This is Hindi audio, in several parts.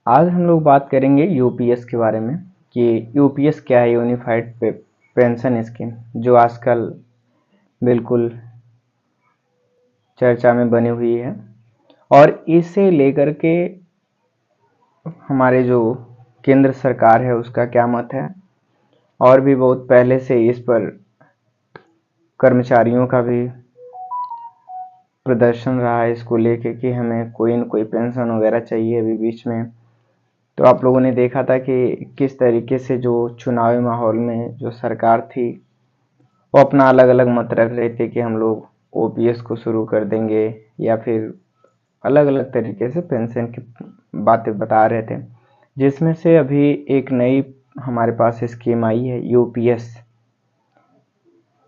आज हम लोग बात करेंगे यूपीएस के बारे में कि यूपीएस क्या है, यूनिफाइड पेंशन स्कीम, जो आजकल बिल्कुल चर्चा में बनी हुई है। और इसे लेकर के हमारे जो केंद्र सरकार है उसका क्या मत है, और भी बहुत पहले से इस पर कर्मचारियों का भी प्रदर्शन रहा है इसको लेके कि हमें कोई न कोई पेंशन वगैरह चाहिए। अभी बीच में तो आप लोगों ने देखा था कि किस तरीके से जो चुनावी माहौल में जो सरकार थी वो अपना अलग अलग मत रख रहे थे कि हम लोग ओपीएस को शुरू कर देंगे, या फिर अलग अलग तरीके से पेंशन की बातें बता रहे थे, जिसमें से अभी एक नई हमारे पास स्कीम आई है यूपीएस।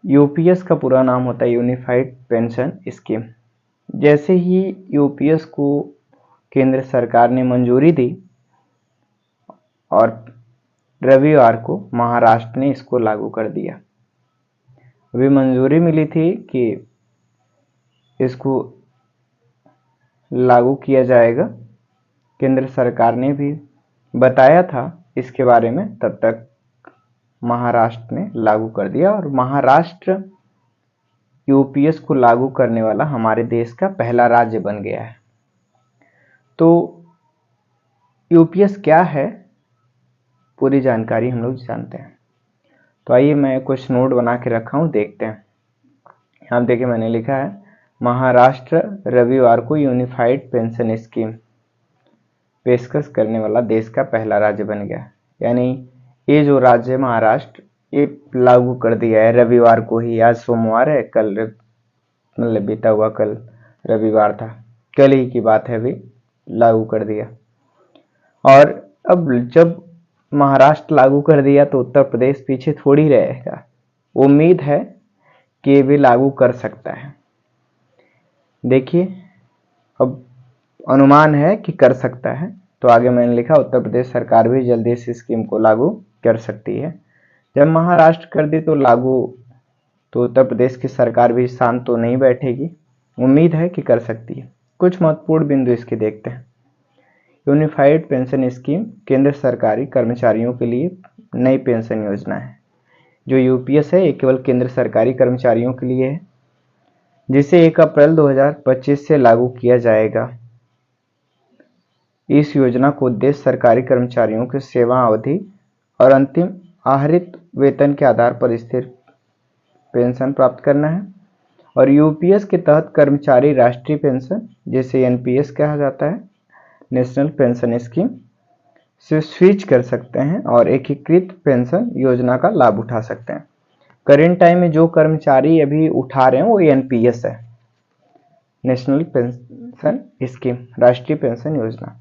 यूपीएस का पूरा नाम होता है यूनिफाइड पेंशन स्कीम। जैसे ही यूपीएस को केंद्र सरकार ने मंजूरी दी और रविवार को महाराष्ट्र ने इसको लागू कर दिया। अभी मंजूरी मिली थी कि इसको लागू किया जाएगा, केंद्र सरकार ने भी बताया था इसके बारे में, तब तक महाराष्ट्र ने लागू कर दिया और महाराष्ट्र यूपीएस को लागू करने वाला हमारे देश का पहला राज्य बन गया है। तो यूपीएस क्या है, पूरी जानकारी हम लोग जानते हैं। तो आइए मैं कुछ नोट बना के रखा हूं, देखते हैं। यहाँ देखिए मैंने लिखा है महाराष्ट्र रविवार को यूनिफाइड पेंशन स्कीम पेशकश करने वाला देश का पहला राज्य बन गया। यानी ये जो राज्य है महाराष्ट्र, ये लागू कर दिया है रविवार को ही। आज सोमवार है, कल मतलब बीता हुआ कल रविवार था, कल ही की बात है, अभी लागू कर दिया। और अब जब महाराष्ट्र लागू कर दिया तो उत्तर प्रदेश पीछे थोड़ी रहेगा। उम्मीद है कि ये भी लागू कर सकता है। देखिए अब अनुमान है कि कर सकता है, तो आगे मैंने लिखा उत्तर प्रदेश सरकार भी जल्दी इस स्कीम को लागू कर सकती है। जब महाराष्ट्र कर दी तो लागू, तो उत्तर प्रदेश की सरकार भी शांत तो नहीं बैठेगी, उम्मीद है कि कर सकती है। कुछ महत्वपूर्ण बिंदु इसके देखते हैं। यूनिफाइड पेंशन स्कीम केंद्र सरकारी कर्मचारियों के लिए नई पेंशन योजना है। जो यूपीएस है ये केवल केंद्र सरकारी कर्मचारियों के लिए है, जिसे 1 अप्रैल 2025 से लागू किया जाएगा। इस योजना का उद्देश्य सरकारी कर्मचारियों की सेवा अवधि और अंतिम आहरित वेतन के आधार पर स्थिर पेंशन प्राप्त करना है। और यूपीएस के तहत कर्मचारी राष्ट्रीय पेंशन, जिसे एनपीएस कहा जाता है, नेशनल पेंशन स्कीम, से स्विच कर सकते हैं और एकीकृत पेंशन योजना का लाभ उठा सकते हैं। करेंट टाइम में जो कर्मचारी अभी उठा रहे हैं वो एनपीएस है, नेशनल पेंशन स्कीम, राष्ट्रीय पेंशन योजना।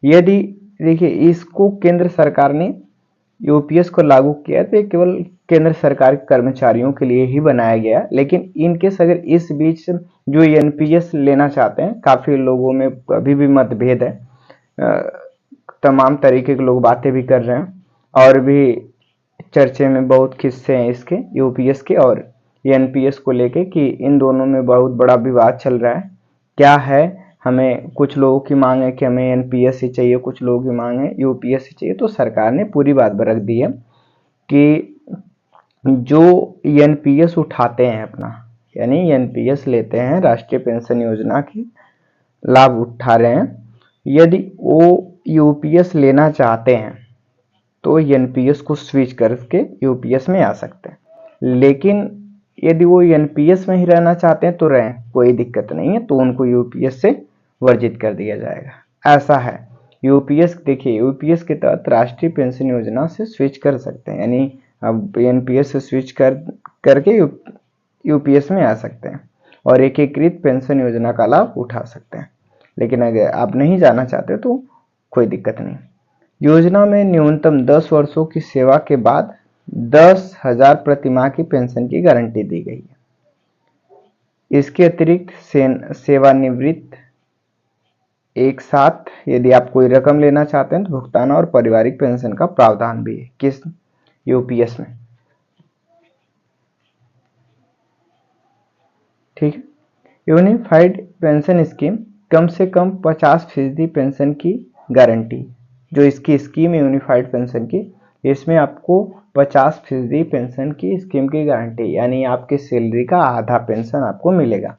यदि देखिए इसको केंद्र सरकार ने यूपीएस को लागू किया तो ये केवल केंद्र सरकार के कर्मचारियों के लिए ही बनाया गया। लेकिन इनकेस अगर इस बीच जो एनपीएस लेना चाहते हैं, काफी लोगों में अभी भी मतभेद है, तमाम तरीके के लोग बातें भी कर रहे हैं और भी चर्चे में बहुत किस्से हैं इसके यूपीएस के और एनपीएस को लेके कि इन दोनों में बहुत बड़ा विवाद चल रहा है। क्या है, हमें कुछ लोगों की मांग है कि हमें एनपीएस ही चाहिए, कुछ लोगों की मांग है यूपीएस ही चाहिए। तो सरकार ने पूरी बात रख दी है कि जो एनपीएस उठाते हैं अपना, यानी एनपीएस लेते हैं, राष्ट्रीय पेंशन योजना की लाभ उठा रहे हैं, यदि वो यूपीएस लेना चाहते हैं तो एनपीएस को स्विच करके यूपीएस में आ सकते हैं। लेकिन यदि वो एनपीएस में ही रहना चाहते हैं तो रहें, कोई दिक्कत नहीं है, तो उनको यूपीएस से वर्जित कर दिया जाएगा। ऐसा है यूपीएस। देखिए यूपीएस के तहत राष्ट्रीय पेंशन योजना से स्विच कर सकते हैं, यानी अब एनपीएस से स्विच करके यूपीएस में आ सकते हैं और एकीकृत पेंशन योजना का लाभ उठा सकते हैं। लेकिन अगर आप नहीं जाना चाहते तो कोई दिक्कत नहीं। योजना में न्यूनतम 10 वर्षों की सेवा के बाद 10,000 प्रति माह की पेंशन की गारंटी दी गई है। इसके अतिरिक्त सेवानिवृत्त एक साथ यदि आप कोई रकम लेना चाहते हैं तो भुगतान और पारिवारिक पेंशन का प्रावधान भी है। किस यूपीएस में, ठीक है। यूनिफाइड पेंशन स्कीम कम से कम 50% पेंशन की गारंटी, जो इसकी स्कीम है यूनिफाइड पेंशन की, इसमें आपको 50% पेंशन की स्कीम की गारंटी, यानी आपकी सैलरी का आधा पेंशन आपको मिलेगा।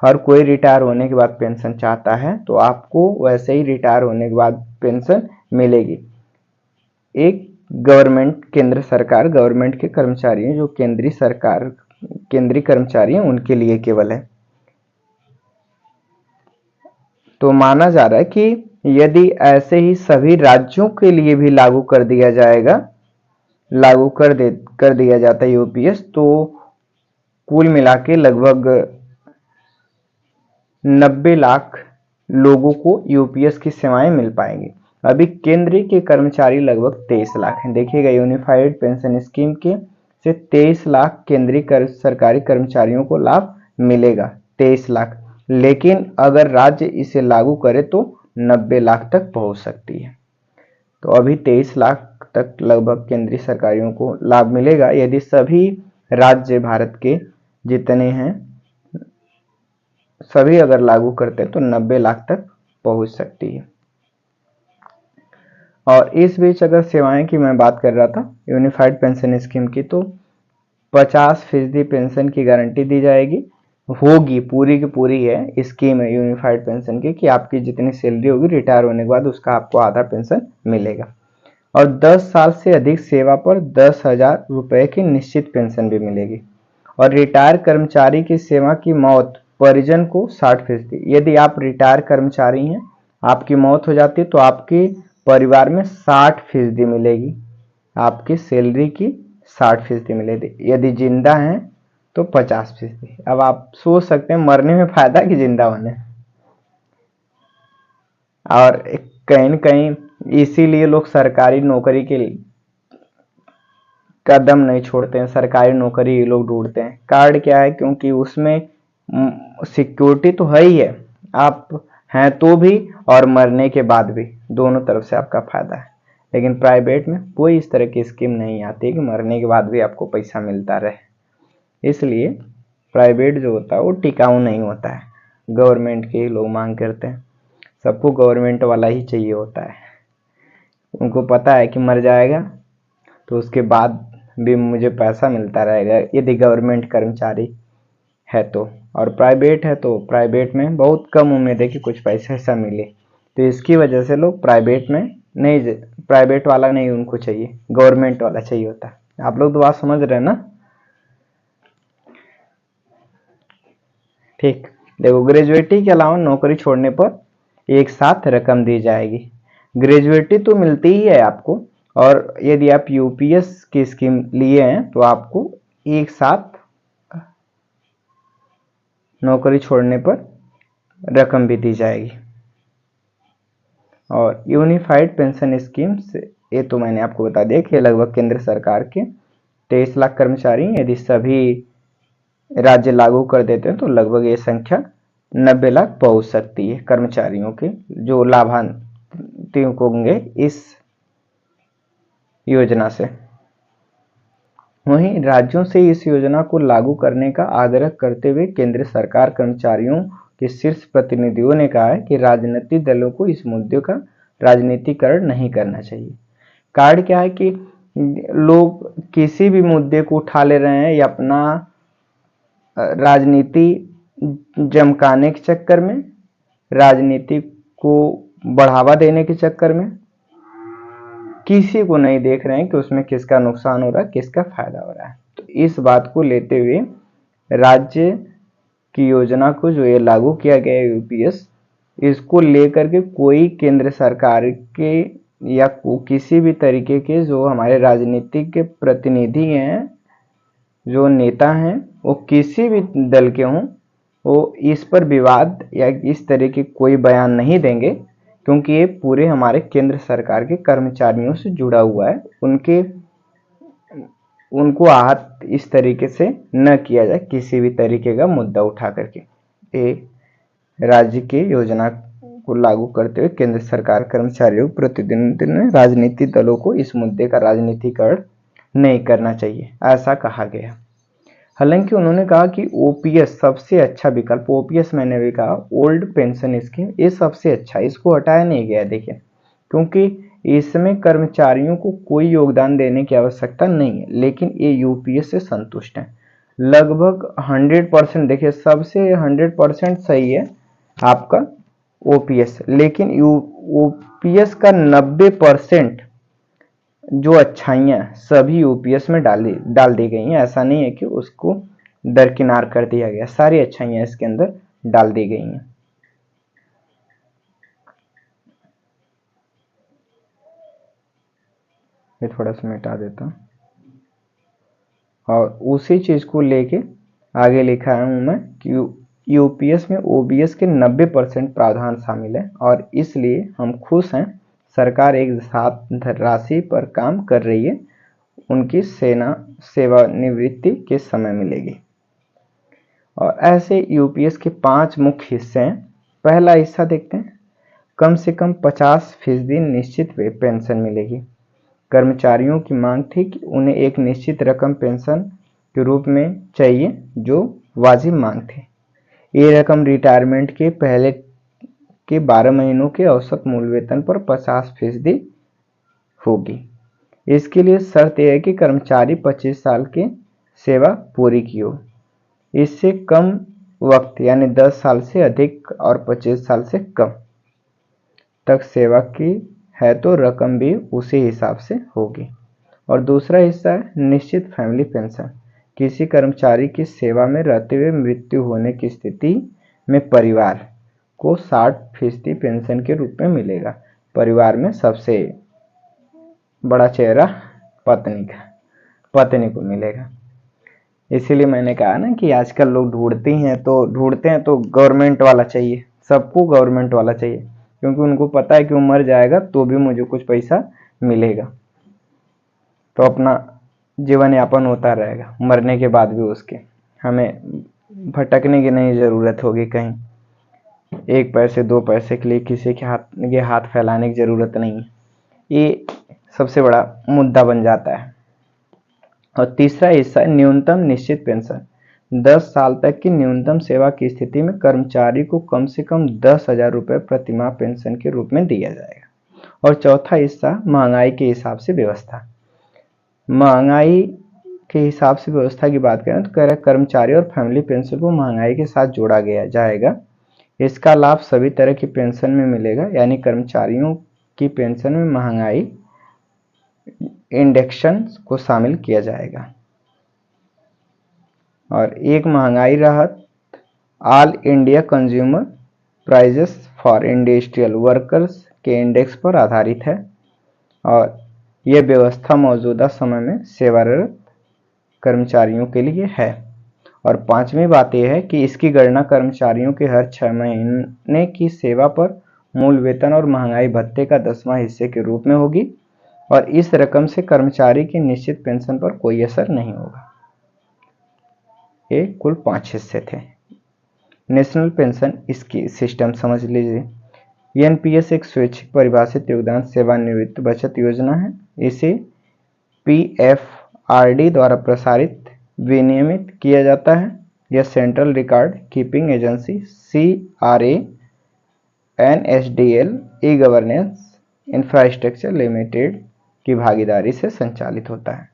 हर कोई रिटायर होने के बाद पेंशन चाहता है, तो आपको वैसे ही रिटायर होने के बाद पेंशन मिलेगी। एक गवर्नमेंट, केंद्र सरकार गवर्नमेंट के कर्मचारी हैं, जो केंद्रीय सरकार केंद्रीय कर्मचारी हैं, उनके लिए केवल है। तो माना जा रहा है कि यदि ऐसे ही सभी राज्यों के लिए भी लागू कर दिया जाएगा, लागू कर दिया जाता है यूपीएस, तो कुल मिला के लगभग 90 लाख लोगों को यूपीएस की सेवाएं मिल पाएंगी। अभी केंद्रीय के कर्मचारी लगभग 23 लाख हैं। देखिएगा, यूनिफाइड पेंशन स्कीम के से 23 लाख केंद्रीय सरकारी कर्मचारियों को लाभ मिलेगा, 23 लाख। लेकिन अगर राज्य इसे लागू करे तो 90 लाख तक पहुंच सकती है। तो अभी 23 लाख तक लगभग केंद्रीय सरकारियों को लाभ मिलेगा। यदि सभी राज्य भारत के जितने हैं सभी अगर लागू करते हैं तो 90 लाख तक पहुंच सकती है। और इस बीच अगर सेवाएं की मैं बात कर रहा था यूनिफाइड पेंशन स्कीम की, तो 50% पेंशन की गारंटी दी जाएगी, होगी, पूरी की पूरी है स्कीम है यूनिफाइड पेंशन की कि आपकी जितनी सैलरी होगी रिटायर होने के बाद उसका आपको आधा पेंशन मिलेगा। और 10 साल से अधिक सेवा पर 10,000 रुपए की निश्चित पेंशन भी मिलेगी। और रिटायर कर्मचारी की सेवा की मौत परिजन को 60%, यदि आप रिटायर कर्मचारी हैं, आपकी मौत हो जाती है तो आपके परिवार में 60% मिलेगी, आपकी सैलरी की 60% मिलेगी। यदि जिंदा हैं तो 50%। अब आप सोच सकते हैं मरने में फायदा कि जिंदा होने। और कहीं न कहीं इसीलिए लोग सरकारी नौकरी के कदम नहीं छोड़ते हैं, सरकारी नौकरी लोग ढूंढते हैं। कार्ड क्या है, क्योंकि उसमें सिक्योरिटी तो है ही है, आप हैं तो भी और मरने के बाद भी, दोनों तरफ से आपका फायदा है। लेकिन प्राइवेट में कोई इस तरह की स्कीम नहीं आती कि मरने के बाद भी आपको पैसा मिलता रहे। इसलिए प्राइवेट जो होता है वो टिकाऊ नहीं होता है, गवर्नमेंट के लोग मांग करते हैं। सबको गवर्नमेंट वाला ही चाहिए होता है, उनको पता है कि मर जाएगा तो उसके बाद भी मुझे पैसा मिलता रहेगा, यदि गवर्नमेंट कर्मचारी है तो। और प्राइवेट है तो प्राइवेट में बहुत कम उम्मीद है कि कुछ पैसा ऐसा मिले, तो इसकी वजह से लोग प्राइवेट में नहीं, प्राइवेट वाला नहीं उनको चाहिए, गवर्नमेंट वाला चाहिए होता है। आप लोग तो बात समझ रहे हैं ना? ठीक, देखो, ग्रेजुएटी के अलावा नौकरी छोड़ने पर एक साथ रकम दी जाएगी। ग्रेजुएटी तो मिलती ही है आपको, और यदि आप यूपीएस की स्कीम लिए हैं तो आपको एक साथ नौकरी छोड़ने पर रकम भी दी जाएगी। और यूनिफाइड पेंशन स्कीम से, ये तो मैंने आपको बता दिया कि लगभग केंद्र सरकार के 23 लाख कर्मचारी, यदि सभी राज्य लागू कर देते हैं तो लगभग ये संख्या 90 लाख पहुंच सकती है कर्मचारियों के, जो लाभान्वित होंगे इस योजना से। वहीं राज्यों से इस योजना को लागू करने का आग्रह करते हुए केंद्र सरकार कर्मचारियों के शीर्ष प्रतिनिधियों ने कहा है कि राजनीतिक दलों को इस मुद्दे का राजनीतिकरण नहीं करना चाहिए। कार्ड क्या है कि लोग किसी भी मुद्दे को उठा ले रहे हैं या अपना राजनीति जमकाने के चक्कर में, राजनीति को बढ़ावा देने के चक्कर में, किसी को नहीं देख रहे हैं कि उसमें किसका नुकसान हो रहा है, किसका फायदा हो रहा है। तो इस बात को लेते हुए राज्य की योजना को जो ये लागू किया गया है यूपीएस, इसको लेकर के कोई केंद्र सरकार के या किसी भी तरीके के जो हमारे राजनीतिक के प्रतिनिधि हैं, जो नेता हैं, वो किसी भी दल के हों, वो इस पर विवाद या इस तरह के कोई बयान नहीं देंगे, क्योंकि ये पूरे हमारे केंद्र सरकार के कर्मचारियों से जुड़ा हुआ है। उनको आहत इस तरीके से न किया जाए, किसी भी तरीके का मुद्दा उठा करके। ये राज्य की योजना को लागू करते हुए केंद्र सरकार कर्मचारियों प्रतिनिधियों ने राजनीतिक दलों को इस मुद्दे का राजनीतिकरण नहीं करना चाहिए, ऐसा कहा गया। हालांकि उन्होंने कहा कि ओपीएस सबसे अच्छा विकल्प, ओपीएस मैंने भी कहा, ओल्ड पेंशन स्कीम, ये सबसे अच्छा, इसको हटाया नहीं गया। देखिए, क्योंकि इसमें कर्मचारियों को कोई योगदान देने की आवश्यकता नहीं है, लेकिन ये यूपीएस से संतुष्ट हैं लगभग 100%। देखिए सबसे 100% सही है आपका ओपीएस, लेकिन ओपीएस का 90% जो अच्छाइयाँ सभी यूपीएस में डाल दी गई हैं। ऐसा नहीं है कि उसको दरकिनार कर दिया गया, सारी अच्छाइयाँ इसके अंदर डाल दी गई हैं। ये थोड़ा सा मिटा देता हूँ। और उसी चीज को लेके आगे लिखा हूं मैं कि यूपीएस में ओबीएस के 90% प्रावधान शामिल है और इसलिए हम खुश हैं। सरकार एक साथ राशि पर काम कर रही है, उनकी सेवानिवृत्ति के समय मिलेगी। और ऐसे यूपीएस के 5 मुख्य हिस्से हैं। पहला हिस्सा देखते हैं, कम से कम 50% निश्चित पेंशन मिलेगी। कर्मचारियों की मांग थी कि उन्हें एक निश्चित रकम पेंशन के रूप में चाहिए, जो वाजिब मांग थी। ये रकम रिटायरमेंट के पहले के 12 महीनों के औसत मूल वेतन पर 50% होगी। इसके लिए शर्त यह है कि कर्मचारी 25 साल की सेवा पूरी की हो। इससे कम वक्त यानी 10 साल से अधिक और 25 साल से कम तक सेवा की है तो रकम भी उसी हिसाब से होगी। और दूसरा हिस्सा है निश्चित फैमिली पेंशन। किसी कर्मचारी की सेवा में रहते हुए मृत्यु होने की स्थिति में परिवार को 60% पेंशन के रूप में मिलेगा। परिवार में सबसे बड़ा चेहरा पत्नी को मिलेगा। इसीलिए मैंने कहा ना कि आजकल लोग ढूंढते हैं तो गवर्नमेंट वाला चाहिए, सबको गवर्नमेंट वाला चाहिए, क्योंकि उनको पता है कि वो मर जाएगा तो भी मुझे कुछ पैसा मिलेगा, तो अपना जीवन यापन होता रहेगा मरने के बाद भी उसके। हमें भटकने की नहीं ज़रूरत होगी कहीं, 1 पैसे 2 पैसे के लिए किसी के हाथ फैलाने की ज़रूरत नहीं है। ये सबसे बड़ा मुद्दा बन जाता है। और तीसरा हिस्सा है न्यूनतम निश्चित पेंशन। 10 साल तक की न्यूनतम सेवा की स्थिति में कर्मचारी को कम से कम 10,000 रुपये प्रतिमाह पेंशन के रूप में दिया जाएगा। और चौथा हिस्सा महंगाई के हिसाब से व्यवस्था। महंगाई के हिसाब से व्यवस्था की बात करें तो कह रहे कर्मचारी और फैमिली पेंशन को महंगाई के साथ जोड़ा गया जाएगा। इसका लाभ सभी तरह की पेंशन में मिलेगा, यानी कर्मचारियों की पेंशन में महंगाई इंडेक्शन को शामिल किया जाएगा। और एक महंगाई राहत all India consumer prices for industrial workers के इंडेक्स पर आधारित है और यह व्यवस्था मौजूदा समय में सेवारत कर्मचारियों के लिए है। और 5वीं बात यह है कि इसकी गणना कर्मचारियों के हर 6 महीने की सेवा पर मूल वेतन और महंगाई भत्ते का 10वां हिस्से के रूप में होगी और इस रकम से कर्मचारी की निश्चित पेंशन पर कोई असर नहीं होगा। ये कुल 5 हिस्से थे। नेशनल पेंशन इसकी सिस्टम समझ लीजिए। एनपीएस एक स्वैच्छिक परिभाषित योगदान सेवानिवृत्ति बचत योजना है। इसे पीएफआरडी द्वारा प्रसारित विनियमित किया जाता है। यह central record keeping agency CRA NSDL e governance infrastructure limited की भागीदारी से संचालित होता है।